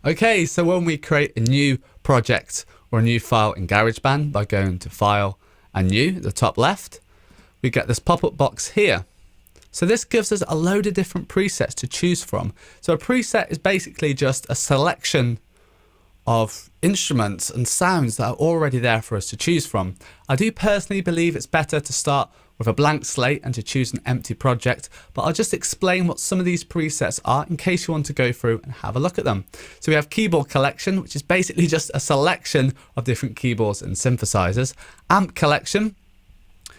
Okay, so when we create a new project or a new file in Garageband by going to File and New at the top left, we get this pop-up box here. So this gives us a load of different presets to choose from. So a preset is basically just a selection of instruments and sounds that are already there for us to choose from. I do personally believe it's better to start with a blank slate and to choose an empty project, but I'll just explain what some of these presets are in case you want to go through and have a look at them. So we have keyboard collection, which is basically just a selection of different keyboards and synthesizers. Amp collection.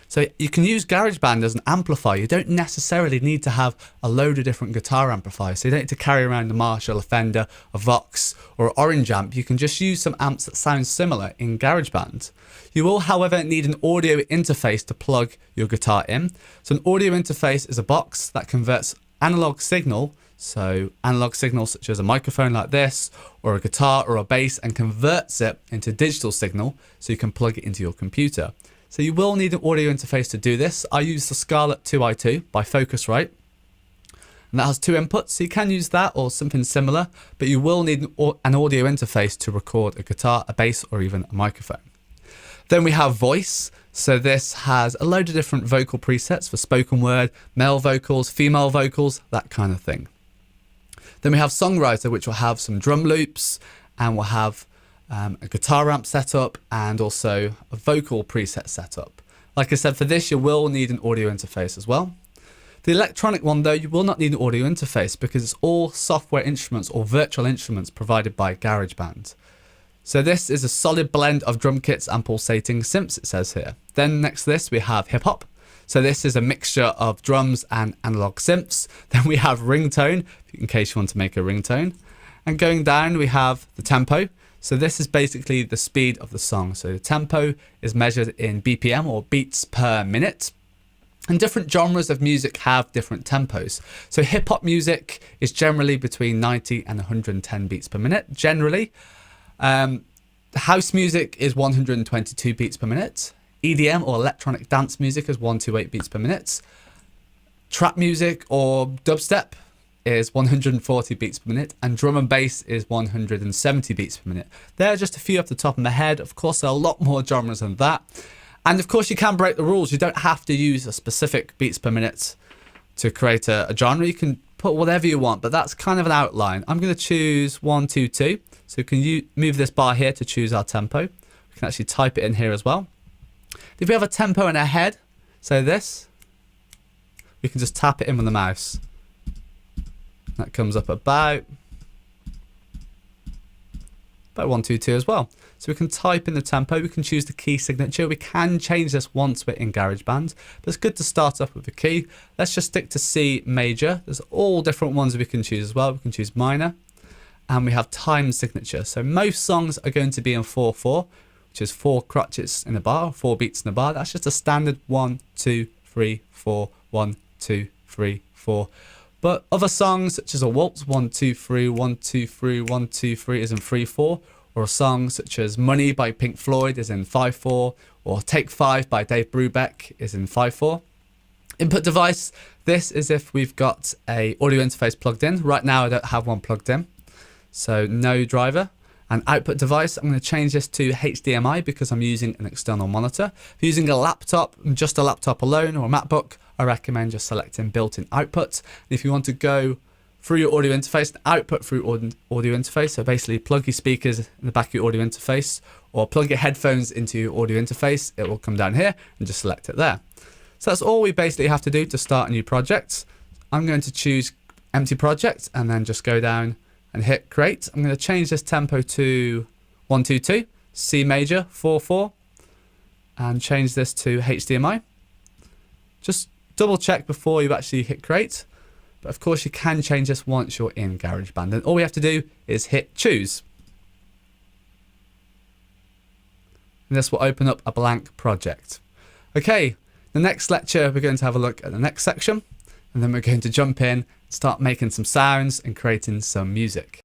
So you can use Garageband as an amplifier. You don't necessarily need to have a load of different guitar amplifiers. So you don't need to carry around a Marshall, a Fender, a Vox or an Orange amp. You can just use some amps that sound similar in Garageband. You will, however, need an audio interface to plug your guitar in. So an audio interface is a box that converts analog signal, so analog signals such as a microphone like this or a guitar or a bass, and converts it into digital signal so you can plug it into your computer. So you will need an audio interface to do this. I use the Scarlett 2i2 by Focusrite, and that has two inputs, so you can use that or something similar, but you will need an audio interface to record a guitar, a bass, or even a microphone. Then we have voice. So this has a load of different vocal presets for spoken word, male vocals, female vocals, that kind of thing. Then we have songwriter, which will have some drum loops, and will have a guitar amp setup and also a vocal preset setup. Like I said, for this you will need an audio interface as well. The electronic one though, you will not need an audio interface because it's all software instruments or virtual instruments provided by GarageBand. So this is a solid blend of drum kits and pulsating synths, it says here. Then next to this we have hip hop. So this is a mixture of drums and analog synths. Then we have ringtone, in case you want to make a ringtone. And going down we have the tempo. So this is basically the speed of the song. So the tempo is measured in BPM or beats per minute. And different genres of music have different tempos. So hip hop music is generally between 90 and 110 beats per minute, generally. House music is 122 beats per minute. EDM or electronic dance music is 128 beats per minute. Trap music or dubstep is 140 beats per minute, and drum and bass is 170 beats per minute. There are just a few off the top of my head. Of course, there are a lot more genres than that. And of course, you can break the rules. You don't have to use a specific beats per minute to create a genre. You can put whatever you want, but that's kind of an outline. I'm going to choose 122. So can you move this bar here to choose our tempo? We can actually type it in here as well. If we have a tempo in our head, so this, we can just tap it in with the mouse. That comes up about 122 as well. So we can type in the tempo, we can choose the key signature. We can change this once we're in GarageBand, but it's good to start off with a key. Let's just stick to C major. There's all different ones we can choose as well. We can choose minor, and we have time signature. So most songs are going to be in 4/4, which is 4 crotchets in a bar, 4 beats in a bar. That's just a standard 1, 2, 3, 4, 1, 2, 3, 4. But other songs such as a waltz, 1, 2, 3, 1, 2, 3, 1, 2, 3 is in 3/4, or a song such as Money by Pink Floyd is in 5/4, or Take 5 by Dave Brubeck is in 5/4. Input device, this is if we've got a audio interface plugged in. Right now I don't have one plugged in, so no driver. And output device, I'm going to change this to HDMI because I'm using an external monitor. If you're using a laptop, just a laptop alone, or a MacBook, I recommend just selecting built-in output. And if you want to go through your audio interface and output through audio interface, so basically plug your speakers in the back of your audio interface or plug your headphones into your audio interface, it will come down here and just select it there. So that's all we basically have to do to start a new project. I'm going to choose empty project and then just go down and hit create. I'm going to change this tempo to 122, C major, 4/4, and change this to HDMI. Just double check before you actually hit create. But of course you can change this once you're in GarageBand. And all we have to do is hit choose. And this will open up a blank project. Okay, the next lecture we're going to have a look at the next section. And then we're going to jump in, start making some sounds and creating some music.